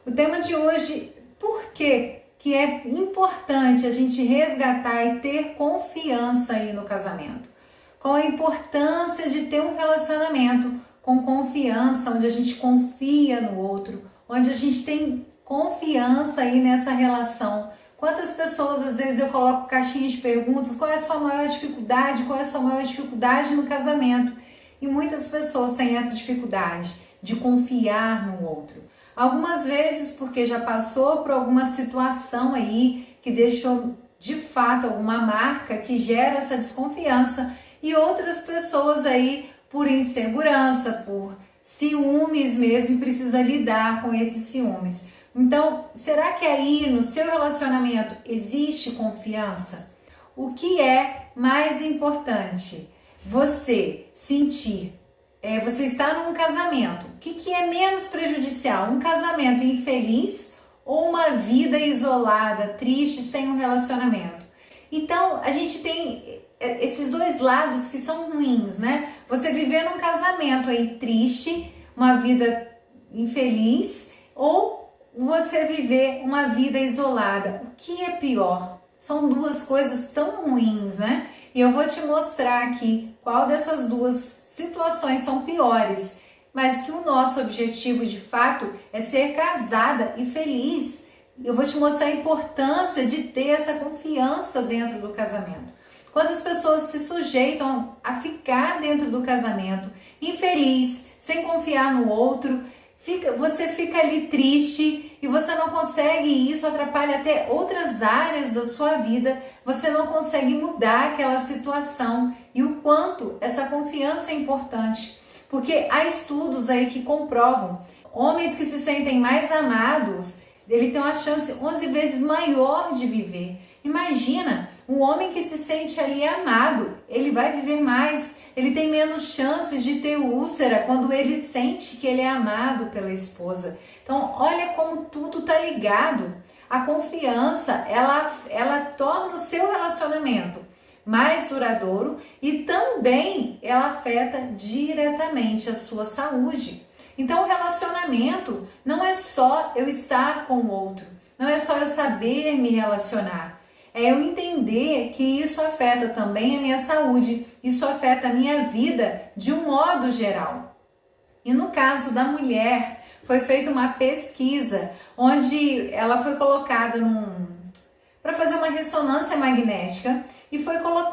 O tema de hoje, por que é importante a gente resgatar e ter confiança aí no casamento? Qual a importância de ter um relacionamento com confiança, onde a gente confia no outro, onde a gente tem confiança aí nessa relação. Quantas pessoas, às vezes eu coloco caixinhas de perguntas, qual é a sua maior dificuldade, qual é a sua maior dificuldade no casamento? E muitas pessoas têm essa dificuldade de confiar no outro. Algumas vezes porque já passou por alguma situação aí que deixou de fato alguma marca que gera essa desconfiança, e outras pessoas aí por insegurança, por ciúmes mesmo, e precisa lidar com esses ciúmes. Então, será que aí no seu relacionamento existe confiança? O que é mais importante? Você sentir, você está num casamento, o que é menos prejudicial? Um casamento infeliz ou uma vida isolada, triste, sem um relacionamento? Então, a gente tem esses dois lados que são ruins, né? Você viver num casamento aí triste, uma vida infeliz, ou você viver uma vida isolada. O que é pior? São duas coisas tão ruins, né? E eu vou te mostrar aqui qual dessas duas situações são piores, mas que o nosso objetivo de fato é ser casada e feliz. Eu vou te mostrar a importância de ter essa confiança dentro do casamento. Quando as pessoas se sujeitam a ficar dentro do casamento infeliz, sem confiar no outro, você fica ali triste e você não consegue, e isso atrapalha até outras áreas da sua vida, você não consegue mudar aquela situação. E o quanto essa confiança é importante, porque há estudos aí que comprovam, homens que se sentem mais amados, ele tem uma chance 11 vezes maior de viver. Imagina, um homem que se sente ali amado, ele vai viver mais, ele tem menos chances de ter úlcera quando ele sente que ele é amado pela esposa. Então, olha como tudo está ligado. A confiança, ela torna o seu relacionamento mais duradouro e também ela afeta diretamente a sua saúde. Então, o relacionamento não é só eu estar com o outro, não é só eu saber me relacionar. É eu entender que isso afeta também a minha saúde, isso afeta a minha vida de um modo geral. E no caso da mulher, foi feita uma pesquisa onde ela foi colocada para fazer uma ressonância magnética e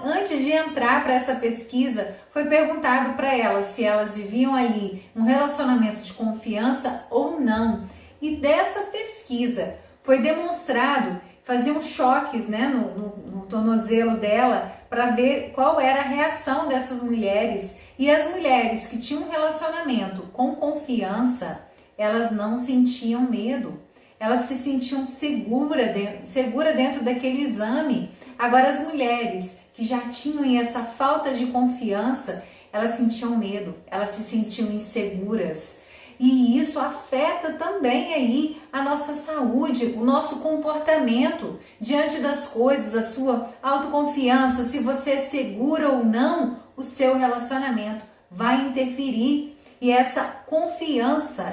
antes de entrar para essa pesquisa, foi perguntado para elas se elas viviam ali um relacionamento de confiança ou não. E dessa pesquisa foi demonstrado, faziam choques, né, no tornozelo dela para ver qual era a reação dessas mulheres. E as mulheres que tinham um relacionamento com confiança, elas não sentiam medo, elas se sentiam segura dentro daquele exame. Agora, as mulheres que já tinham essa falta de confiança, elas sentiam medo, elas se sentiam inseguras. E isso afeta também aí a nossa saúde, o nosso comportamento diante das coisas, a sua autoconfiança, se você é segura ou não, o seu relacionamento vai interferir. E essa confiança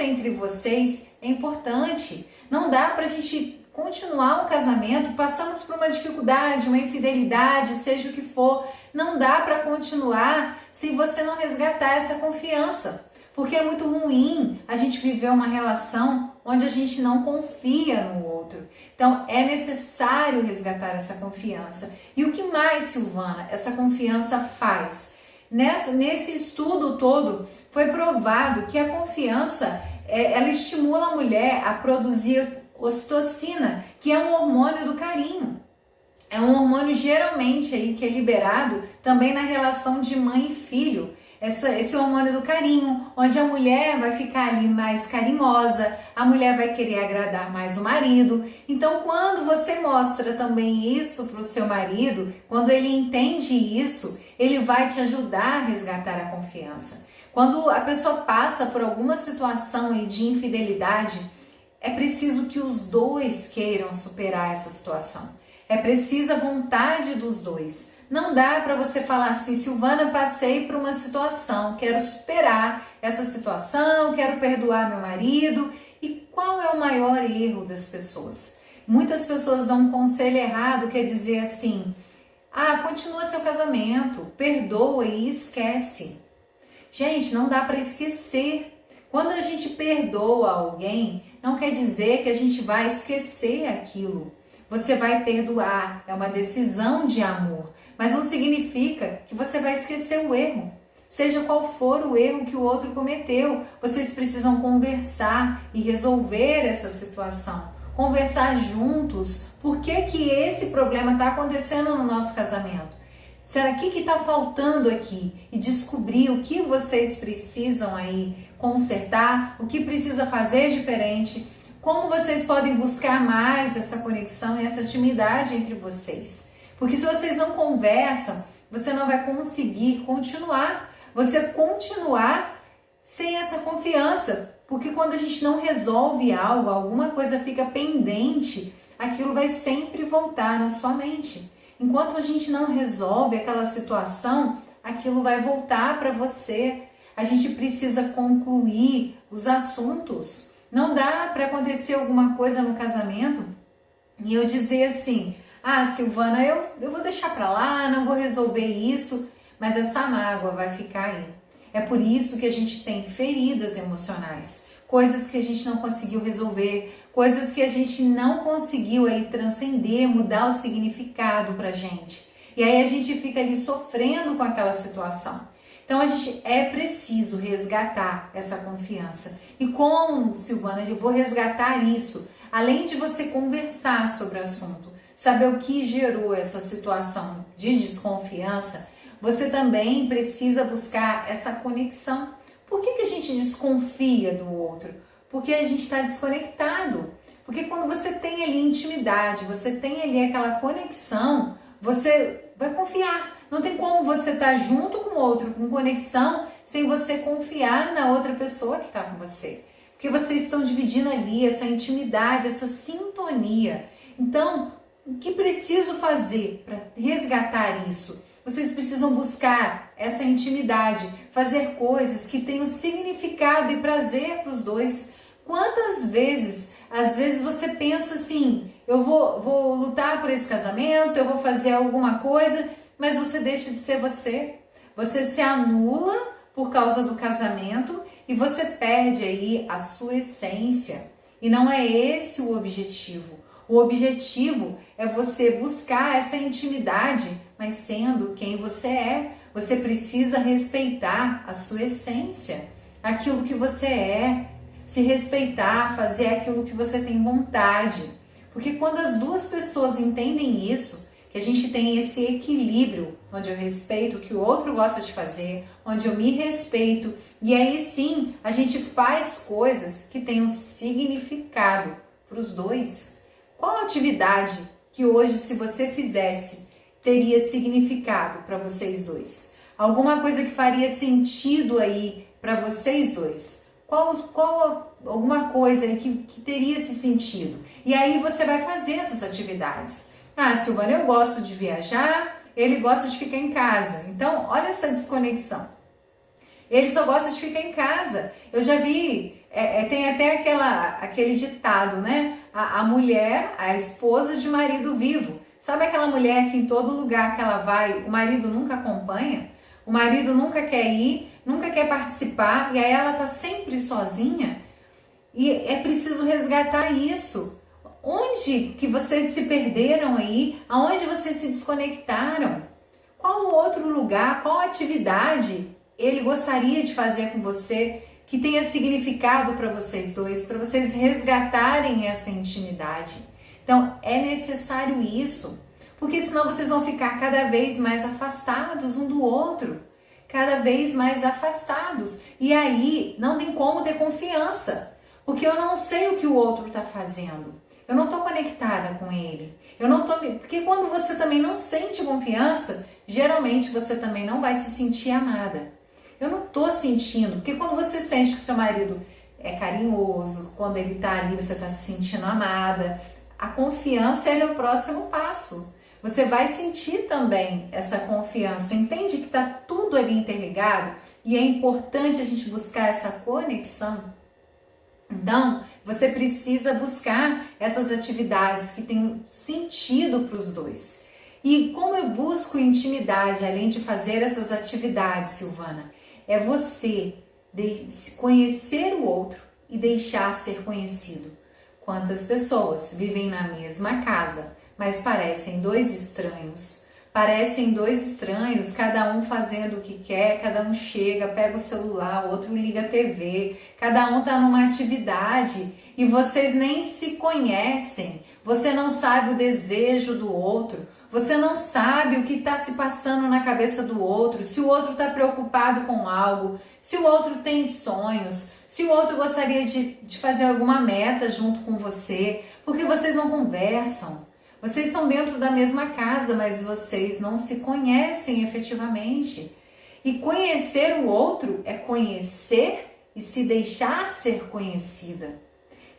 entre vocês é importante. Não dá pra gente continuar um casamento, passamos por uma dificuldade, uma infidelidade, seja o que for, não dá para continuar se você não resgatar essa confiança, porque é muito ruim a gente viver uma relação onde a gente não confia no outro. Então é necessário resgatar essa confiança. E o que mais, Silvana, essa confiança faz? Nesse estudo todo foi provado que a confiança ela estimula a mulher a produzir ocitocina, que é um hormônio do carinho. É um hormônio geralmente aí que é liberado também na relação de mãe e filho. Esse hormônio do carinho, onde a mulher vai ficar ali mais carinhosa, a mulher vai querer agradar mais o marido. Então, quando você mostra também isso para o seu marido, quando ele entende isso, ele vai te ajudar a resgatar a confiança. Quando a pessoa passa por alguma situação aí de infidelidade, é preciso que os dois queiram superar essa situação. É preciso a vontade dos dois. Não dá para você falar assim, Silvana, passei por uma situação, quero superar essa situação, quero perdoar meu marido qual é o maior erro das pessoas? Muitas pessoas dão um conselho errado, quer dizer assim, continua seu casamento, perdoa e esquece. Gente, não dá para esquecer. Quando a gente perdoa alguém, não quer dizer que a gente vai esquecer aquilo. Você vai perdoar, é uma decisão de amor, mas não significa que você vai esquecer o erro. Seja qual for o erro que o outro cometeu, vocês precisam conversar e resolver essa situação. Conversar juntos, por que esse problema está acontecendo no nosso casamento? Será que está faltando aqui? E descobrir o que vocês precisam aí consertar, o que precisa fazer diferente, como vocês podem buscar mais essa conexão e essa intimidade entre vocês. Porque se vocês não conversam, você não vai conseguir continuar. Você continuar sem essa confiança. Porque quando a gente não resolve algo, alguma coisa fica pendente, aquilo vai sempre voltar na sua mente. Enquanto a gente não resolve aquela situação, aquilo vai voltar para você. A gente precisa concluir os assuntos. Não dá para acontecer alguma coisa no casamento e eu dizer assim, Silvana, eu vou deixar para lá, não vou resolver isso, mas essa mágoa vai ficar aí. É por isso que a gente tem feridas emocionais, coisas que a gente não conseguiu resolver, coisas que a gente não conseguiu aí transcender, mudar o significado pra gente. E aí a gente fica ali sofrendo com aquela situação. Então a gente é preciso resgatar essa confiança. E como, Silvana, eu vou resgatar isso? Além de você conversar sobre o assunto, saber o que gerou essa situação de desconfiança, você também precisa buscar essa conexão. Por que a gente desconfia do outro? Porque a gente está desconectado. Porque quando você tem ali intimidade, você tem ali aquela conexão, você vai confiar. Não tem como você estar junto com o outro, com conexão, sem você confiar na outra pessoa que está com você. Porque vocês estão dividindo ali essa intimidade, essa sintonia. Então, o que preciso fazer para resgatar isso? Vocês precisam buscar essa intimidade, fazer coisas que tenham significado e prazer para os dois. Quantas vezes, às vezes você pensa assim, eu vou lutar por esse casamento, eu vou fazer alguma coisa, mas você deixa de ser você. Você se anula por causa do casamento e você perde aí a sua essência. E não é esse o objetivo. O objetivo é você buscar essa intimidade, mas sendo quem você é. Você precisa respeitar a sua essência, aquilo que você é, se respeitar, fazer aquilo que você tem vontade. Porque quando as duas pessoas entendem isso, que a gente tem esse equilíbrio, onde eu respeito o que o outro gosta de fazer, onde eu me respeito, e aí sim a gente faz coisas que tenham significado para os dois. Qual atividade que hoje, se você fizesse, teria significado para vocês dois? Alguma coisa que faria sentido aí para vocês dois? Qual alguma coisa aí que teria esse sentido? E aí você vai fazer essas atividades. Silvana, eu gosto de viajar, ele gosta de ficar em casa. Então, olha essa desconexão. Ele só gosta de ficar em casa. Eu já vi, tem até aquele ditado, né? A mulher, a esposa de marido vivo. Sabe aquela mulher que em todo lugar que ela vai, o marido nunca acompanha? O marido nunca quer ir, nunca quer participar, e aí ela tá sempre sozinha? E é preciso resgatar isso. Onde que vocês se perderam aí? Aonde vocês se desconectaram? Qual outro lugar, qual atividade ele gostaria de fazer com você que tenha significado para vocês dois, para vocês resgatarem essa intimidade? Então, é necessário isso, porque senão vocês vão ficar cada vez mais afastados um do outro, cada vez mais afastados. E aí, não tem como ter confiança, porque eu não sei o que o outro está fazendo. Eu não estou conectada com ele. Porque quando você também não sente confiança, geralmente você também não vai se sentir amada. Eu não estou sentindo, porque quando você sente que o seu marido é carinhoso, quando ele está ali, você está se sentindo amada, a confiança é o próximo passo. Você vai sentir também essa confiança. Entende que está tudo ali interligado e é importante a gente buscar essa conexão? Então, Você precisa buscar essas atividades que têm sentido para os dois. E como eu busco intimidade, além de fazer essas atividades, Silvana? É você conhecer o outro e deixar ser conhecido. Quantas pessoas vivem na mesma casa, mas parecem dois estranhos? Parecem dois estranhos, cada um fazendo o que quer, cada um chega, pega o celular, o outro liga a TV, cada um está numa atividade e vocês nem se conhecem. Você não sabe o desejo do outro, você não sabe o que está se passando na cabeça do outro, se o outro está preocupado com algo, se o outro tem sonhos, se o outro gostaria de fazer alguma meta junto com você, porque vocês não conversam. Vocês estão dentro da mesma casa, mas vocês não se conhecem efetivamente. E conhecer o outro é conhecer e se deixar ser conhecida.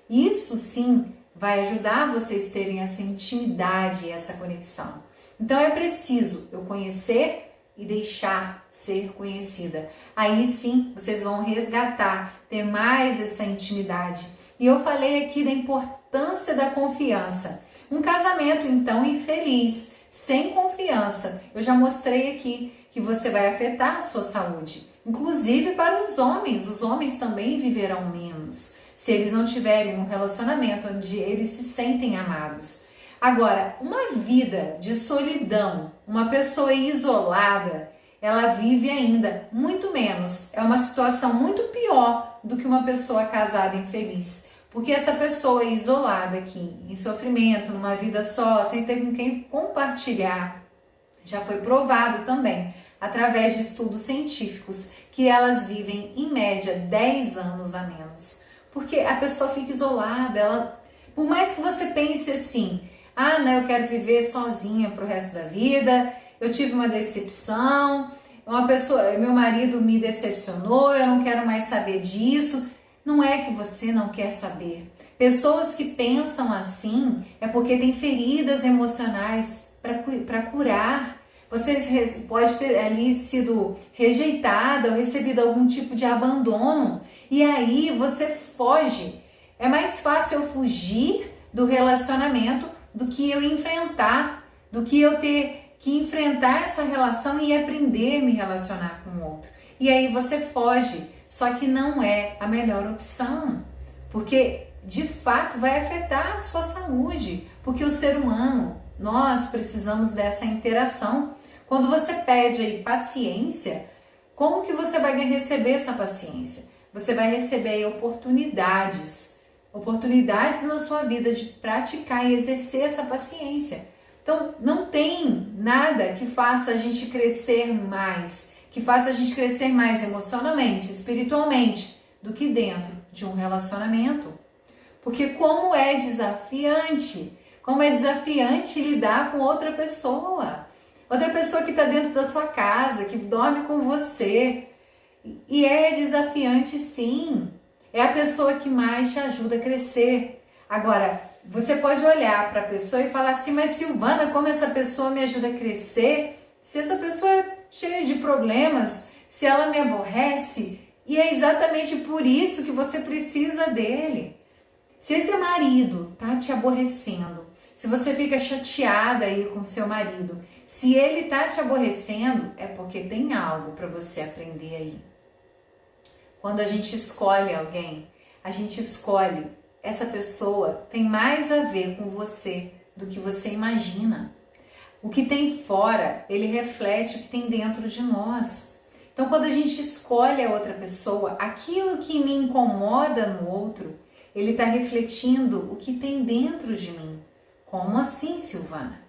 Isso sim vai ajudar vocês a terem essa intimidade e essa conexão. Então é preciso eu conhecer e deixar ser conhecida. Aí sim vocês vão resgatar, ter mais essa intimidade. E eu falei aqui da importância da confiança. Um casamento, então, infeliz, sem confiança, eu já mostrei aqui que você vai afetar a sua saúde. Inclusive para os homens também viverão menos, se eles não tiverem um relacionamento onde eles se sentem amados. Agora, uma vida de solidão, uma pessoa isolada, ela vive ainda muito menos. É uma situação muito pior do que uma pessoa casada infeliz. Porque essa pessoa isolada aqui, em sofrimento, numa vida só, sem ter com quem compartilhar, já foi provado também, através de estudos científicos, que elas vivem, em média, 10 anos a menos. Porque a pessoa fica isolada, por mais que você pense assim, não, eu quero viver sozinha pro resto da vida, eu tive uma decepção, meu marido me decepcionou, eu não quero mais saber disso. Não é que você não quer saber. Pessoas que pensam assim é porque tem feridas emocionais para curar. Você pode ter ali sido rejeitada ou recebido algum tipo de abandono e aí você foge. É mais fácil eu fugir do relacionamento do que eu enfrentar, do que eu ter que enfrentar essa relação e aprender a me relacionar com o outro. E aí você foge. Só que não é a melhor opção, porque de fato vai afetar a sua saúde, porque o ser humano, nós precisamos dessa interação. Quando você pede aí paciência, como que você vai receber essa paciência? Você vai receber aí oportunidades na sua vida de praticar e exercer essa paciência. Então não tem nada que faça a gente crescer mais, que faça a gente crescer mais emocionalmente, espiritualmente, do que dentro de um relacionamento. Porque como é desafiante lidar com outra pessoa que está dentro da sua casa, que dorme com você. E é desafiante sim, é a pessoa que mais te ajuda a crescer. Agora, você pode olhar para a pessoa e falar assim, mas Silvana, como essa pessoa me ajuda a crescer? Se essa pessoa é cheia de problemas, se ela me aborrece, e é exatamente por isso que você precisa dele. Se esse marido tá te aborrecendo, se você fica chateada aí com seu marido, se ele tá te aborrecendo, é porque tem algo para você aprender aí. Quando a gente escolhe alguém, a gente escolhe, essa pessoa tem mais a ver com você do que você imagina. O que tem fora, ele reflete o que tem dentro de nós. Então, quando a gente escolhe a outra pessoa, aquilo que me incomoda no outro, ele está refletindo o que tem dentro de mim. Como assim, Silvana?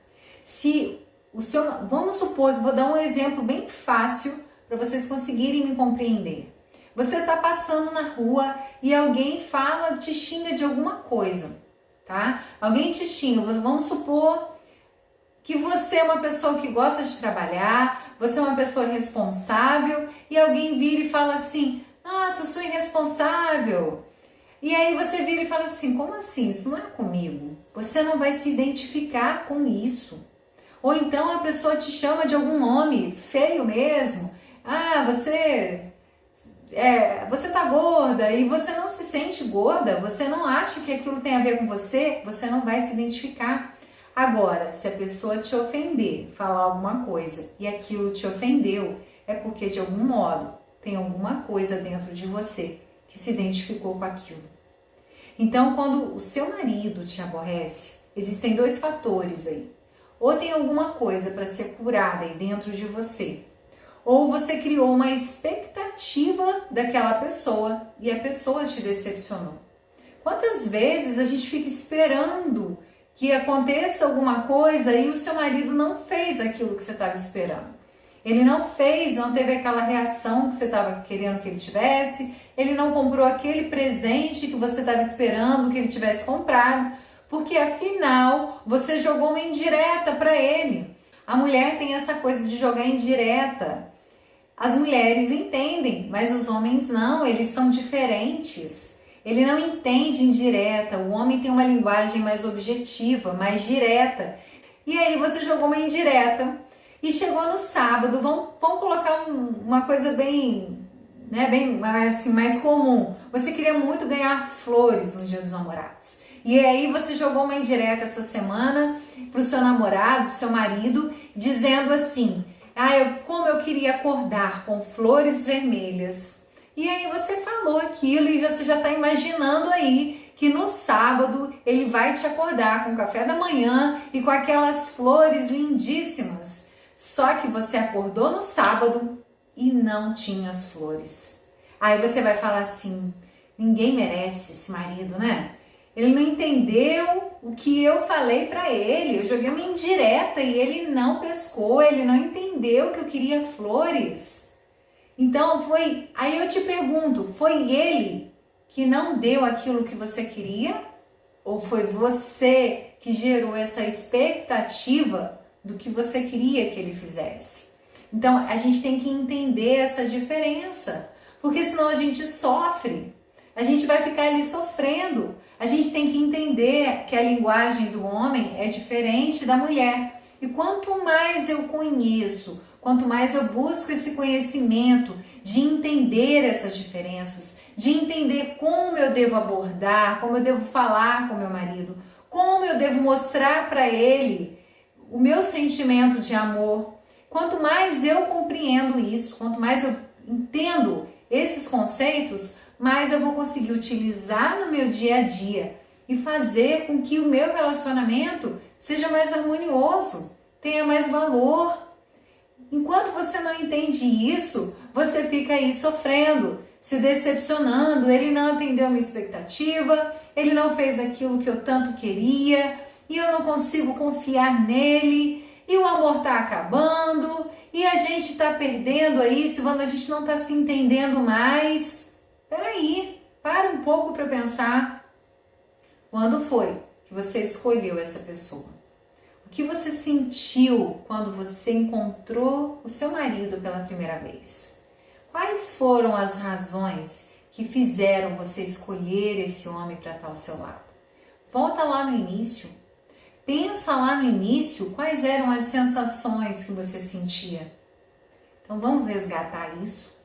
Vamos supor, vou dar um exemplo bem fácil para vocês conseguirem me compreender. Você está passando na rua e alguém te xinga de alguma coisa, tá? Alguém te xinga, vamos supor que você é uma pessoa que gosta de trabalhar, você é uma pessoa responsável e alguém vira e fala assim, nossa, sou irresponsável. E aí você vira e fala assim, como assim? Isso não é comigo. Você não vai se identificar com isso. Ou então a pessoa te chama de algum nome feio mesmo. você tá gorda e você não se sente gorda, você não acha que aquilo tem a ver com você não vai se identificar. Agora, se a pessoa te ofender, falar alguma coisa e aquilo te ofendeu, é porque de algum modo tem alguma coisa dentro de você que se identificou com aquilo. Então, quando o seu marido te aborrece, existem dois fatores aí. Ou tem alguma coisa para ser curada aí dentro de você, ou você criou uma expectativa daquela pessoa e a pessoa te decepcionou. Quantas vezes a gente fica esperando que aconteça alguma coisa e o seu marido não fez aquilo que você estava esperando? Ele não fez, não teve aquela reação que você estava querendo que ele tivesse, ele não comprou aquele presente que você estava esperando que ele tivesse comprado, porque afinal você jogou uma indireta para ele. A mulher tem essa coisa de jogar indireta. As mulheres entendem, mas os homens não, eles são diferentes. Ele não entende indireta, o homem tem uma linguagem mais objetiva, mais direta. E aí você jogou uma indireta e chegou no sábado, vamos colocar uma coisa bem, bem assim, mais comum. Você queria muito ganhar flores no Dia dos Namorados. E aí você jogou uma indireta essa semana pro seu namorado, pro seu marido, dizendo assim: como eu queria acordar com flores vermelhas. E aí você falou aquilo e você já está imaginando aí que no sábado ele vai te acordar com o café da manhã e com aquelas flores lindíssimas. Só que você acordou no sábado e não tinha as flores. Aí você vai falar assim: ninguém merece esse marido, né? Ele não entendeu o que eu falei para ele. Eu joguei uma indireta e ele não pescou, ele não entendeu que eu queria flores. Então aí eu te pergunto, foi ele que não deu aquilo que você queria? Ou foi você que gerou essa expectativa do que você queria que ele fizesse? Então a gente tem que entender essa diferença, porque senão a gente sofre, a gente vai ficar ali sofrendo. A gente tem que entender que a linguagem do homem é diferente da mulher. E quanto mais eu conheço, quanto mais eu busco esse conhecimento de entender essas diferenças, de entender como eu devo abordar, como eu devo falar com meu marido, como eu devo mostrar para ele o meu sentimento de amor, quanto mais eu compreendo isso, quanto mais eu entendo esses conceitos, mais eu vou conseguir utilizar no meu dia a dia e fazer com que o meu relacionamento seja mais harmonioso, tenha mais valor. Enquanto você não entende isso, você fica aí sofrendo, se decepcionando. Ele não atendeu a minha expectativa, ele não fez aquilo que eu tanto queria e eu não consigo confiar nele e o amor está acabando e a gente está perdendo aí, quando a gente não está se entendendo mais. Peraí, para um pouco para pensar. Quando foi que você escolheu essa pessoa? O que você sentiu quando você encontrou o seu marido pela primeira vez? Quais foram as razões que fizeram você escolher esse homem para estar ao seu lado? Volta lá no início. Pensa lá no início quais eram as sensações que você sentia. Então vamos resgatar isso.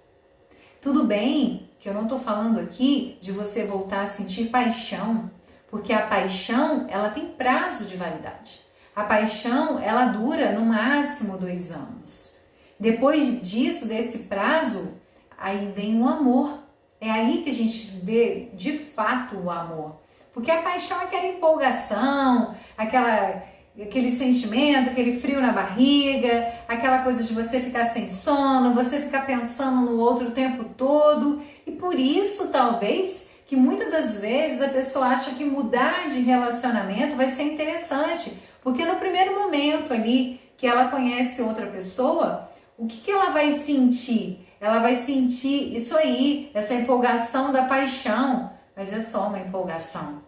Tudo bem que eu não estou falando aqui de você voltar a sentir paixão, porque a paixão ela tem prazo de validade. A paixão ela dura no máximo 2 anos. Depois disso, desse prazo, aí vem o amor. É aí que a gente vê de fato o amor. Porque a paixão é aquela empolgação, aquele sentimento, aquele frio na barriga, aquela coisa de você ficar sem sono, você ficar pensando no outro o tempo todo. E por isso, talvez, que muitas das vezes a pessoa acha que mudar de relacionamento vai ser interessante. Porque no primeiro momento ali que ela conhece outra pessoa, o que ela vai sentir? Ela vai sentir isso aí, essa empolgação da paixão, mas é só uma empolgação.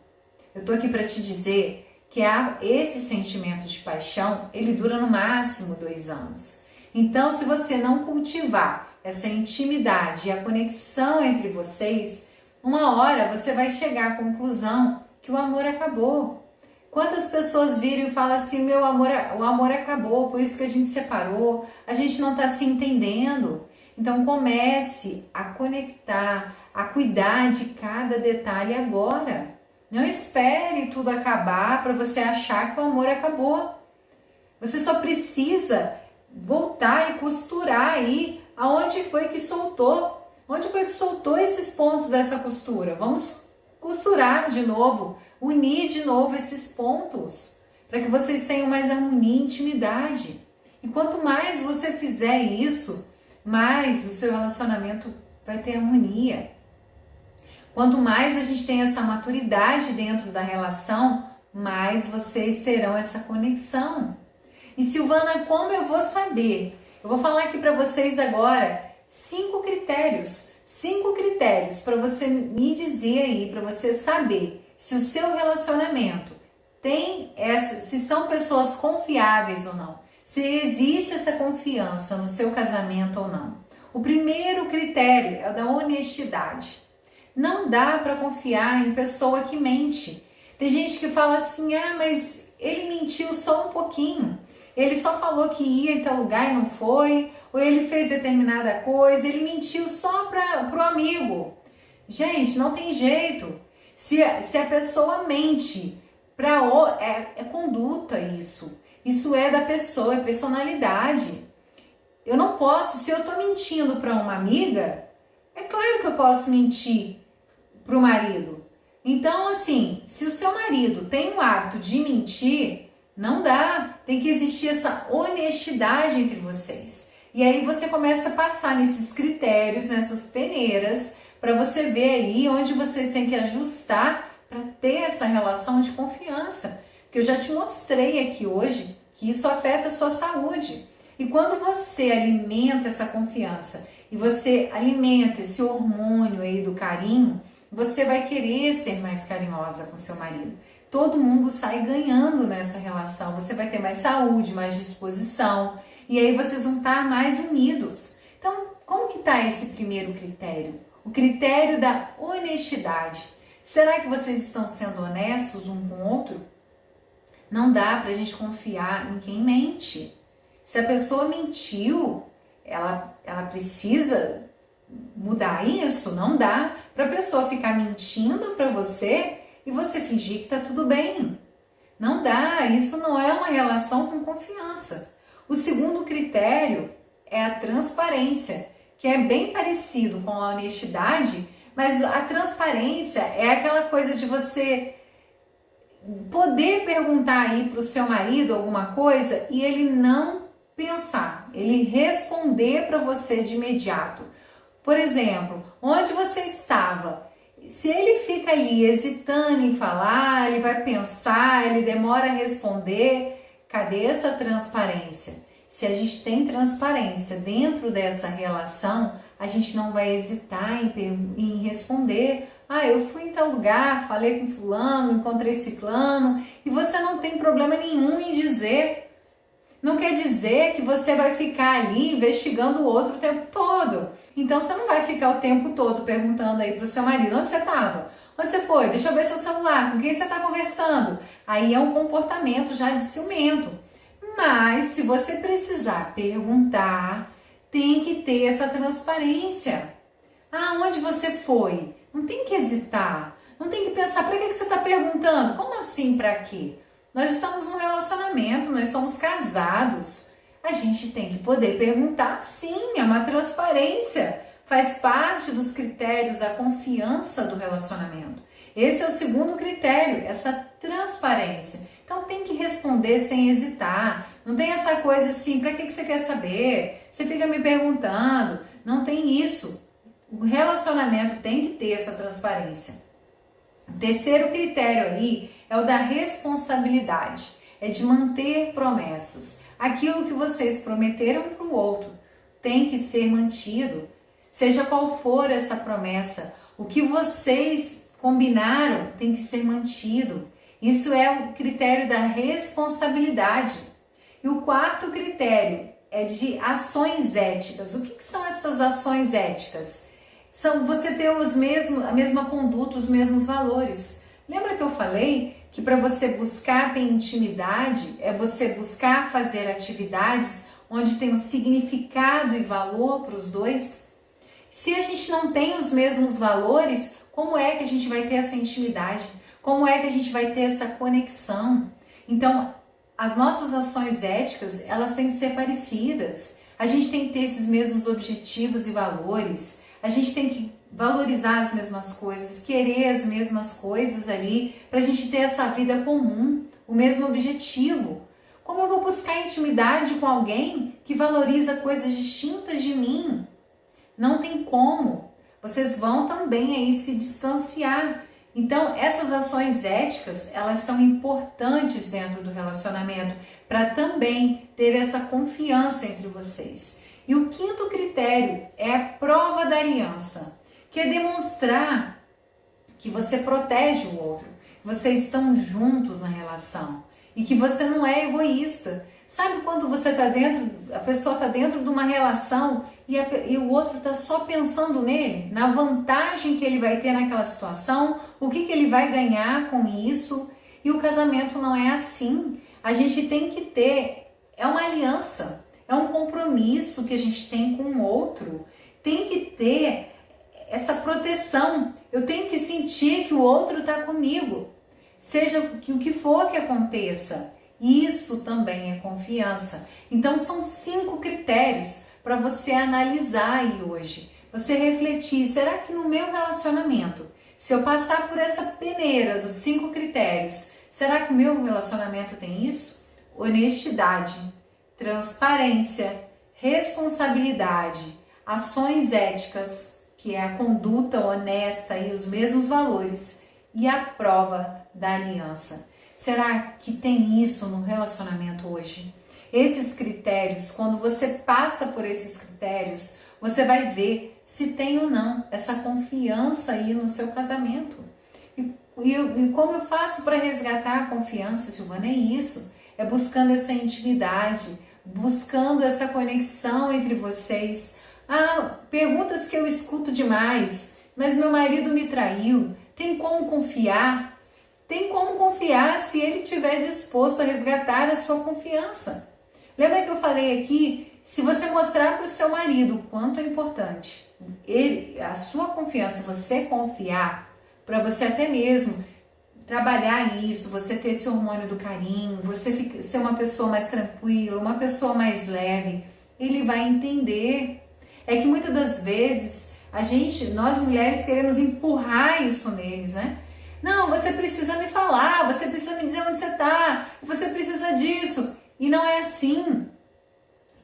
Eu tô aqui para te dizer que esse sentimento de paixão, ele dura no máximo 2 anos. Então, se você não cultivar essa intimidade e a conexão entre vocês, uma hora você vai chegar à conclusão que o amor acabou. Quantas pessoas viram e falam assim, o amor acabou, por isso que a gente separou, a gente não está se entendendo. Então comece a conectar, a cuidar de cada detalhe agora. Não espere tudo acabar para você achar que o amor acabou. Você só precisa voltar e costurar aí aonde foi que soltou. Onde foi que soltou esses pontos dessa costura? Vamos costurar de novo, unir de novo esses pontos, para que vocês tenham mais harmonia e intimidade. E quanto mais você fizer isso, mais o seu relacionamento vai ter harmonia. Quanto mais a gente tem essa maturidade dentro da relação, mais vocês terão essa conexão. E Silvana, como eu vou saber? Eu vou falar aqui para vocês agora 5 critérios para você me dizer aí, para você saber se o seu relacionamento tem se são pessoas confiáveis ou não, se existe essa confiança no seu casamento ou não. O primeiro critério é o da honestidade. Não dá para confiar em pessoa que mente. Tem gente que fala assim, mas ele mentiu só um pouquinho. Ele só falou que ia em tal lugar e não foi, ou ele fez determinada coisa, ele mentiu só para o amigo. Gente, não tem jeito. Se a pessoa mente, é conduta isso. Isso é da pessoa, é personalidade. Eu não posso, se eu estou mentindo para uma amiga, é claro que eu posso mentir para o marido. Então, assim, se o seu marido tem o hábito de mentir, não dá, tem que existir essa honestidade entre vocês. E aí você começa a passar nesses critérios, nessas peneiras, para você ver aí onde vocês têm que ajustar para ter essa relação de confiança. Porque eu já te mostrei aqui hoje que isso afeta a sua saúde. E quando você alimenta essa confiança e você alimenta esse hormônio aí do carinho, você vai querer ser mais carinhosa com seu marido. Todo mundo sai ganhando nessa relação, você vai ter mais saúde, mais disposição, e aí vocês vão estar mais unidos. Então, como que está esse primeiro critério? O critério da honestidade. Será que vocês estão sendo honestos um com o outro? Não dá para a gente confiar em quem mente. Se a pessoa mentiu, ela precisa mudar isso. Não dá para a pessoa ficar mentindo para você e você fingir que tá tudo bem. Não dá, isso não é uma relação com confiança. O segundo critério é a transparência, que é bem parecido com a honestidade, mas a transparência é aquela coisa de você poder perguntar aí para o seu marido alguma coisa e ele não pensar, ele responder para você de imediato. Por exemplo, onde você estava? Se ele fica ali hesitando em falar, ele vai pensar, ele demora a responder, cadê essa transparência? Se a gente tem transparência dentro dessa relação, a gente não vai hesitar em responder. Eu fui em tal lugar, falei com fulano, encontrei ciclano, e você não tem problema nenhum em dizer. Não quer dizer que você vai ficar ali investigando o outro o tempo todo. Então você não vai ficar o tempo todo perguntando aí pro seu marido, onde você estava? Onde você foi? Deixa eu ver seu celular, com quem você está conversando? Aí é um comportamento já de ciumento. Mas se você precisar perguntar, tem que ter essa transparência. Onde você foi? Não tem que hesitar, não tem que pensar, para que você está perguntando? Como assim para quê? Nós estamos num relacionamento, nós somos casados. A gente tem que poder perguntar, sim, é uma transparência. Faz parte dos critérios da confiança do relacionamento. Esse é o segundo critério, essa transparência. Então tem que responder sem hesitar. Não tem essa coisa assim, para que você quer saber? Você fica me perguntando. Não tem isso. O relacionamento tem que ter essa transparência. O terceiro critério aí é o da responsabilidade. É de manter promessas. Aquilo que vocês prometeram para o outro tem que ser mantido. Seja qual for essa promessa, o que vocês combinaram tem que ser mantido. Isso é o critério da responsabilidade. E o quarto critério é de ações éticas. O que são essas ações éticas? São você ter a mesma conduta, os mesmos valores. Lembra que eu falei que para você buscar ter intimidade, é você buscar fazer atividades onde tem um significado e valor para os dois? Se a gente não tem os mesmos valores, como é que a gente vai ter essa intimidade? Como é que a gente vai ter essa conexão? Então, as nossas ações éticas, elas têm que ser parecidas. A gente tem que ter esses mesmos objetivos e valores. A gente tem que valorizar as mesmas coisas, querer as mesmas coisas ali, para a gente ter essa vida comum, o mesmo objetivo. Como eu vou buscar intimidade com alguém que valoriza coisas distintas de mim? Não tem como. Vocês vão também aí se distanciar. Então, essas ações éticas, elas são importantes dentro do relacionamento para também ter essa confiança entre vocês. E o quinto critério é a prova da aliança, que é demonstrar que você protege o outro, que vocês estão juntos na relação e que você não é egoísta. Sabe quando você está dentro, a pessoa está dentro de uma relação e o outro está só pensando nele, na vantagem que ele vai ter naquela situação, o que ele vai ganhar com isso, e o casamento não é assim. A gente tem que ter, é uma aliança, é um compromisso que a gente tem com o outro, tem que ter essa proteção, eu tenho que sentir que o outro está comigo, seja o que for que aconteça. Isso também é confiança. Então são 5 critérios para você analisar aí hoje. Você refletir, será que no meu relacionamento, se eu passar por essa peneira dos 5 critérios, será que o meu relacionamento tem isso? Honestidade, transparência, responsabilidade, ações éticas, que é a conduta honesta e os mesmos valores, e a prova da aliança. Será que tem isso no relacionamento hoje? Esses critérios, quando você passa por esses critérios, você vai ver se tem ou não essa confiança aí no seu casamento. E como eu faço para resgatar a confiança, Silvana? É isso, é buscando essa intimidade, buscando essa conexão entre vocês. Perguntas que eu escuto demais, mas meu marido me traiu, tem como confiar? Tem como confiar se ele estiver disposto a resgatar a sua confiança. Lembra que eu falei aqui, se você mostrar para o seu marido o quanto é importante a sua confiança, você confiar, para você até mesmo trabalhar isso, você ter esse hormônio do carinho, você ser uma pessoa mais tranquila, uma pessoa mais leve, ele vai entender. É que muitas das vezes nós mulheres queremos empurrar isso neles, né? Não, você precisa me falar, você precisa me dizer onde você está, você precisa disso. E não é assim.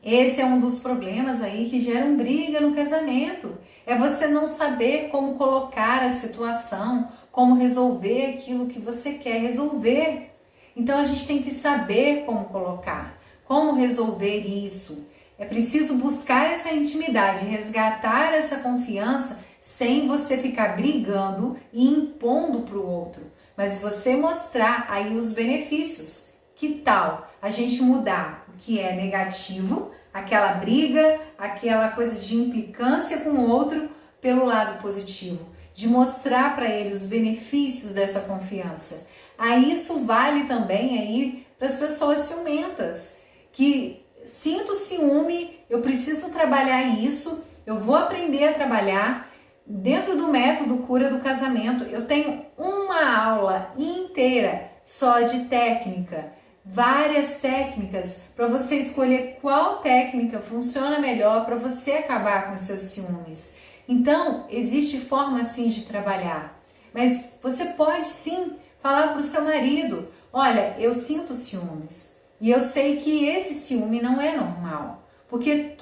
Esse é um dos problemas aí que geram briga no casamento. É você não saber como colocar a situação, como resolver aquilo que você quer resolver. Então a gente tem que saber como colocar, como resolver isso. É preciso buscar essa intimidade, resgatar essa confiança sem você ficar brigando e impondo para o outro, mas você mostrar aí os benefícios. Que tal a gente mudar o que é negativo, aquela briga, aquela coisa de implicância com o outro, pelo lado positivo, de mostrar para ele os benefícios dessa confiança. Aí isso vale também aí para as pessoas ciumentas, que sinto ciúme, eu preciso trabalhar isso, eu vou aprender a trabalhar. Dentro do método Cura do Casamento, eu tenho uma aula inteira só de técnica, várias técnicas para você escolher qual técnica funciona melhor para você acabar com os seus ciúmes. Então, existe forma sim de trabalhar, mas você pode sim falar para o seu marido, olha, eu sinto ciúmes e eu sei que esse ciúme não é normal, porque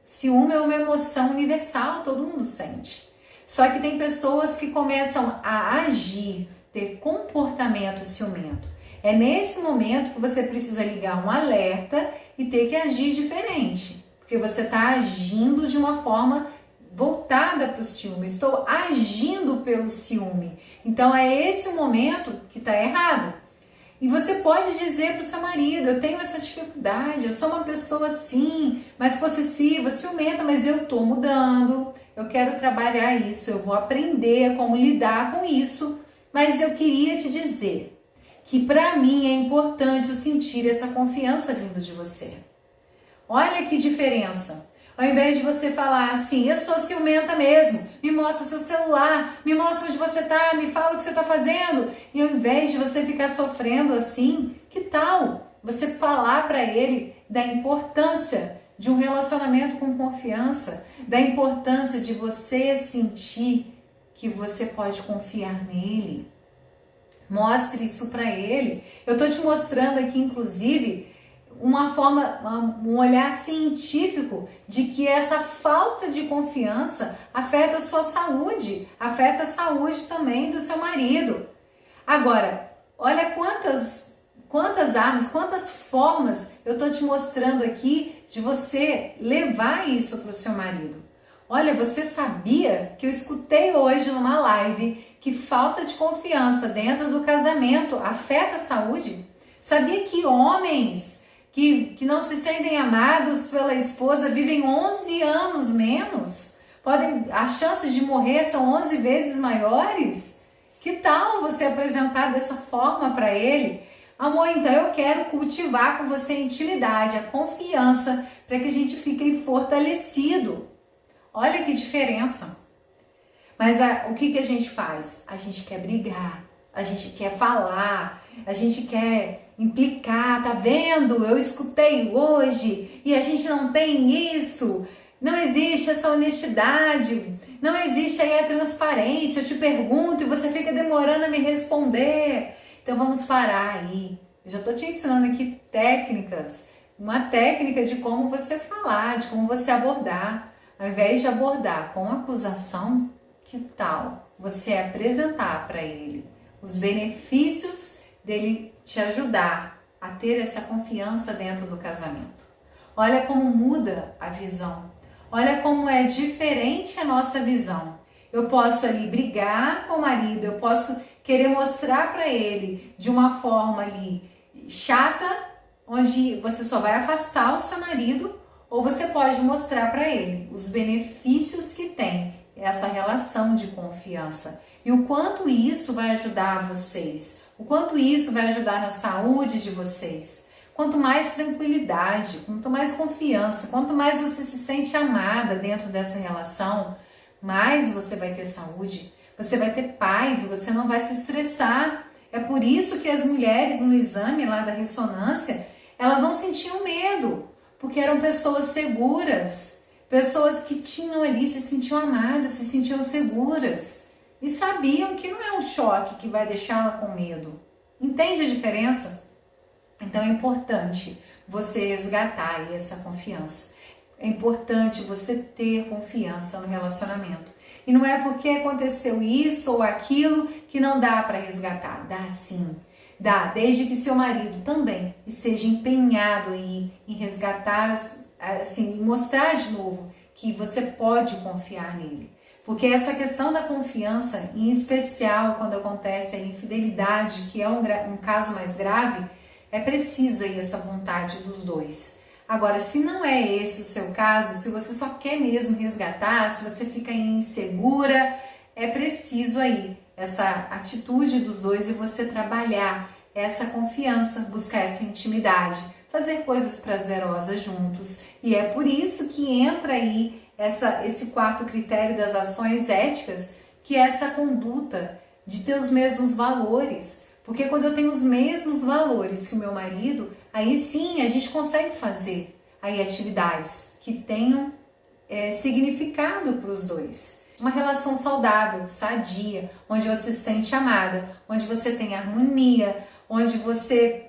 ciúme é uma emoção universal, todo mundo sente. Só que tem pessoas que começam a agir, ter comportamento ciumento. É nesse momento que você precisa ligar um alerta e ter que agir diferente, porque você está agindo de uma forma voltada para o ciúme. Estou agindo pelo ciúme. Então é esse o momento que está errado. E você pode dizer para o seu marido, eu tenho essa dificuldade, eu sou uma pessoa assim, mais possessiva, ciumenta, mas eu estou mudando, eu quero trabalhar isso, eu vou aprender como lidar com isso, mas eu queria te dizer que para mim é importante eu sentir essa confiança vindo de você. Olha que diferença. Ao invés de você falar assim, eu sou ciumenta mesmo, me mostra seu celular, me mostra onde você tá, me fala o que você tá fazendo. E ao invés de você ficar sofrendo assim, que tal você falar para ele da importância de um relacionamento com confiança, da importância de você sentir que você pode confiar nele. Mostre isso para ele. Eu tô te mostrando aqui, inclusive, um olhar científico de que essa falta de confiança afeta a sua saúde, afeta a saúde também do seu marido. Agora, olha quantas armas, quantas formas eu tô te mostrando aqui de você levar isso para o seu marido. Olha, você sabia que eu escutei hoje numa live que falta de confiança dentro do casamento afeta a saúde? Sabia que homens que não se sentem amados pela esposa vivem 11 anos menos? As chances de morrer são 11 vezes maiores? Que tal você apresentar dessa forma para ele? Amor, então eu quero cultivar com você a intimidade, a confiança, para que a gente fique fortalecido. Olha que diferença. Mas o que a gente faz? A gente quer brigar, a gente quer falar, a gente quer implicar, tá vendo? Eu escutei hoje e a gente não tem isso. Não existe essa honestidade, não existe aí a transparência. Eu te pergunto e você fica demorando a me responder. Então vamos parar aí. Eu já tô te ensinando aqui técnicas, uma técnica de como você falar, de como você abordar. Ao invés de abordar com acusação, que tal você apresentar para ele os benefícios dele te ajudar a ter essa confiança dentro do casamento? Olha como muda a visão. Olha como é diferente a nossa visão. Eu posso ali brigar com o marido, eu posso querer mostrar para ele de uma forma ali chata, onde você só vai afastar o seu marido, ou você pode mostrar para ele os benefícios que tem essa relação de confiança e o quanto isso vai ajudar vocês, o quanto isso vai ajudar na saúde de vocês. Quanto mais tranquilidade, quanto mais confiança, quanto mais você se sente amada dentro dessa relação, mais você vai ter saúde, você vai ter paz, você não vai se estressar. É por isso que as mulheres no exame lá da ressonância, elas não sentiam medo, porque eram pessoas seguras, pessoas que tinham ali, se sentiam amadas, se sentiam seguras e sabiam que não é um choque que vai deixá-la com medo. Entende a diferença? Então é importante você resgatar aí essa confiança. É importante você ter confiança no relacionamento. E não é porque aconteceu isso ou aquilo que não dá para resgatar. Dá sim. Dá, desde que seu marido também esteja empenhado aí em resgatar, assim, mostrar de novo que você pode confiar nele. Porque essa questão da confiança, em especial quando acontece a infidelidade, que é um caso mais grave, é precisa aí essa vontade dos dois. Agora, se não é esse o seu caso, se você só quer mesmo resgatar, se você fica insegura, é preciso aí essa atitude dos dois e você trabalhar essa confiança, buscar essa intimidade, fazer coisas prazerosas juntos. E é por isso que entra aí esse quarto critério das ações éticas, que é essa conduta de ter os mesmos valores. Porque quando eu tenho os mesmos valores que o meu marido, aí sim a gente consegue fazer aí atividades que tenham significado para os dois. Uma relação saudável, sadia, onde você se sente amada, onde você tem harmonia, onde você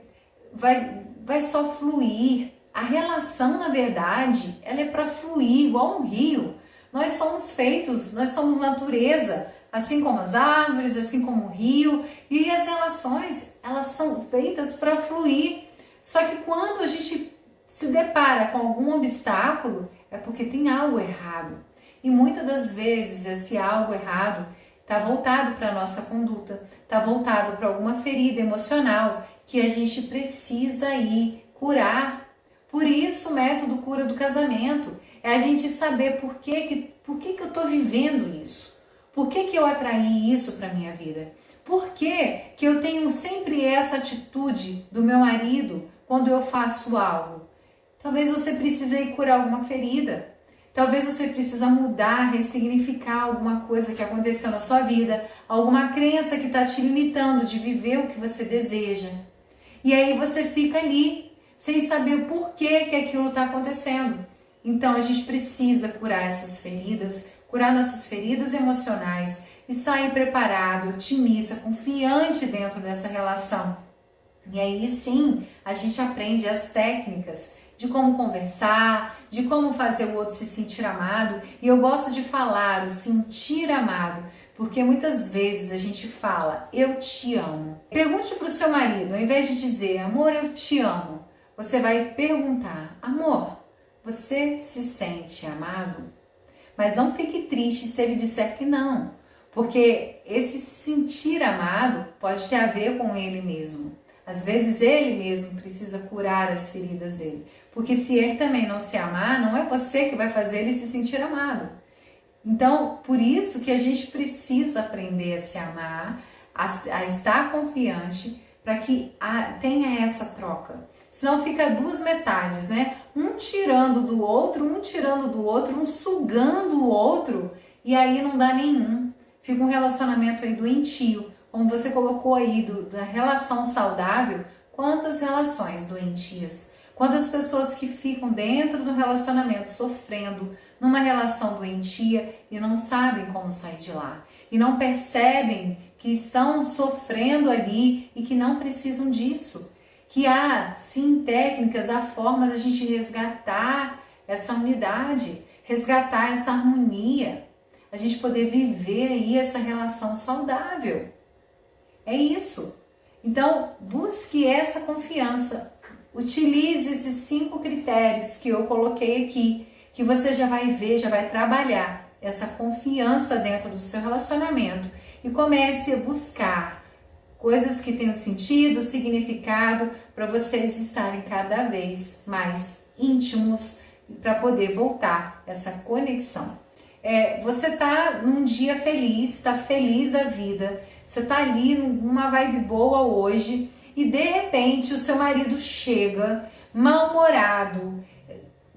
vai só fluir. A relação, na verdade, ela é para fluir igual um rio. Nós somos feitos, nós somos natureza, assim como as árvores, assim como o rio, e as relações, elas são feitas para fluir. Só que quando a gente se depara com algum obstáculo, é porque tem algo errado. E muitas das vezes esse algo errado está voltado para a nossa conduta, está voltado para alguma ferida emocional que a gente precisa ir curar. Por isso o método cura do casamento é a gente saber por que eu estou vivendo isso. Por que eu atraí isso para a minha vida? Por que eu tenho sempre essa atitude do meu marido quando eu faço algo? Talvez você precise ir curar alguma ferida. Talvez você precisa mudar, ressignificar alguma coisa que aconteceu na sua vida, alguma crença que está te limitando de viver o que você deseja. E aí você fica ali, sem saber por que aquilo está acontecendo. Então a gente precisa curar essas feridas, curar nossas feridas emocionais e sair preparado, otimista, confiante dentro dessa relação. E aí sim, a gente aprende as técnicas de como conversar, de como fazer o outro se sentir amado. E eu gosto de falar o sentir amado, porque muitas vezes a gente fala, eu te amo. Pergunte para o seu marido, ao invés de dizer, amor, eu te amo, você vai perguntar, amor, você se sente amado? Mas não fique triste se ele disser que não, porque esse sentir amado pode ter a ver com ele mesmo. Às vezes ele mesmo precisa curar as feridas dele, porque se ele também não se amar, não é você que vai fazer ele se sentir amado. Então, por isso que a gente precisa aprender a se amar, a estar confiante, para que tenha essa troca. Senão fica duas metades, né? Um tirando do outro, um sugando o outro, e aí não dá nenhum. Fica um relacionamento aí doentio. Como você colocou aí da relação saudável, quantas relações doentias? Quantas pessoas que ficam dentro do relacionamento sofrendo numa relação doentia e não sabem como sair de lá. E não percebem que estão sofrendo ali e que não precisam disso. Que há, sim, técnicas, há formas da gente resgatar essa unidade, resgatar essa harmonia, a gente poder viver aí essa relação saudável. É isso. Então, busque essa confiança. Utilize esses 5 critérios que eu coloquei aqui, que você já vai ver, já vai trabalhar essa confiança dentro do seu relacionamento e comece a buscar coisas que tenham sentido, significado, para vocês estarem cada vez mais íntimos para poder voltar essa conexão. Você tá num dia feliz, está feliz da vida, você tá ali numa vibe boa hoje e de repente o seu marido chega mal-humorado,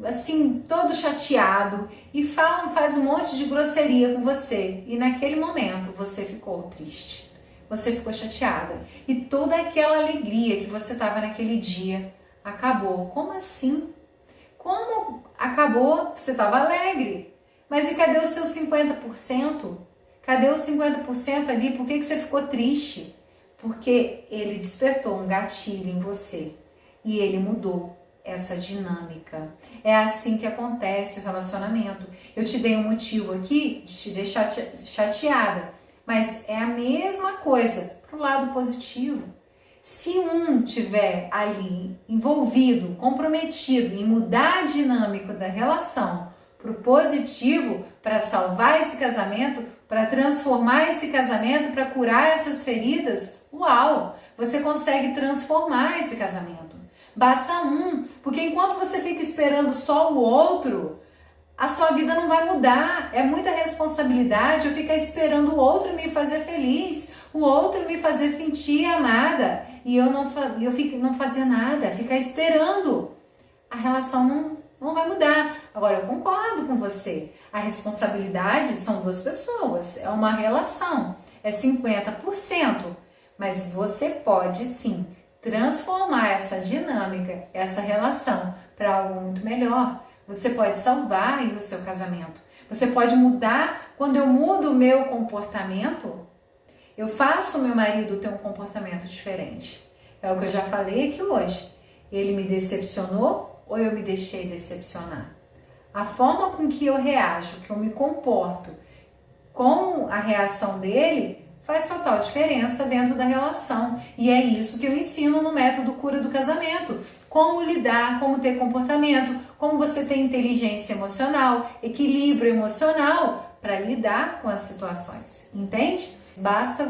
assim, todo chateado e faz um monte de grosseria com você e naquele momento você ficou triste, você ficou chateada e toda aquela alegria que você estava naquele dia acabou. Como assim? Como acabou? Você estava alegre, mas e cadê os seus 50%? Cadê os 50% ali? Por que você ficou triste? Porque ele despertou um gatilho em você e ele mudou essa dinâmica. É assim que acontece o relacionamento. Eu te dei um motivo aqui de te deixar chateada, mas é a mesma coisa pro lado positivo. Se um tiver ali envolvido, comprometido em mudar a dinâmica da relação pro positivo, para salvar esse casamento, para transformar esse casamento, para curar essas feridas, uau! Você consegue transformar esse casamento. Basta um, porque enquanto você fica esperando só o outro, a sua vida não vai mudar. É muita responsabilidade eu ficar esperando o outro me fazer feliz, o outro me fazer sentir amada e eu não fazer nada, ficar esperando. A relação não vai mudar. Agora, eu concordo com você. A responsabilidade são 2 pessoas, é uma relação, é 50%. Mas você pode sim transformar essa dinâmica, essa relação para algo muito melhor. Você pode salvar aí o seu casamento. Você pode mudar. Quando eu mudo o meu comportamento, eu faço o meu marido ter um comportamento diferente. É o que eu já falei aqui hoje. Ele me decepcionou ou eu me deixei decepcionar? A forma com que eu reajo, que eu me comporto com a reação dele faz total diferença dentro da relação. E é isso que eu ensino no método Cura do Casamento. Como lidar, como ter comportamento, como você ter inteligência emocional, equilíbrio emocional para lidar com as situações. Entende? Basta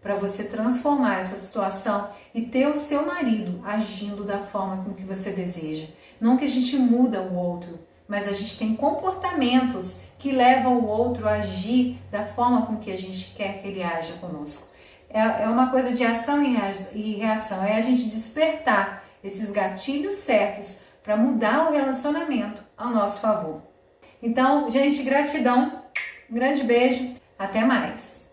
para você transformar essa situação e ter o seu marido agindo da forma com que você deseja. Não que a gente muda o outro, mas a gente tem comportamentos que levam o outro a agir da forma com que a gente quer que ele haja conosco. É uma coisa de ação e reação, é a gente despertar esses gatilhos certos para mudar o relacionamento ao nosso favor. Então, gente, gratidão, um grande beijo, até mais!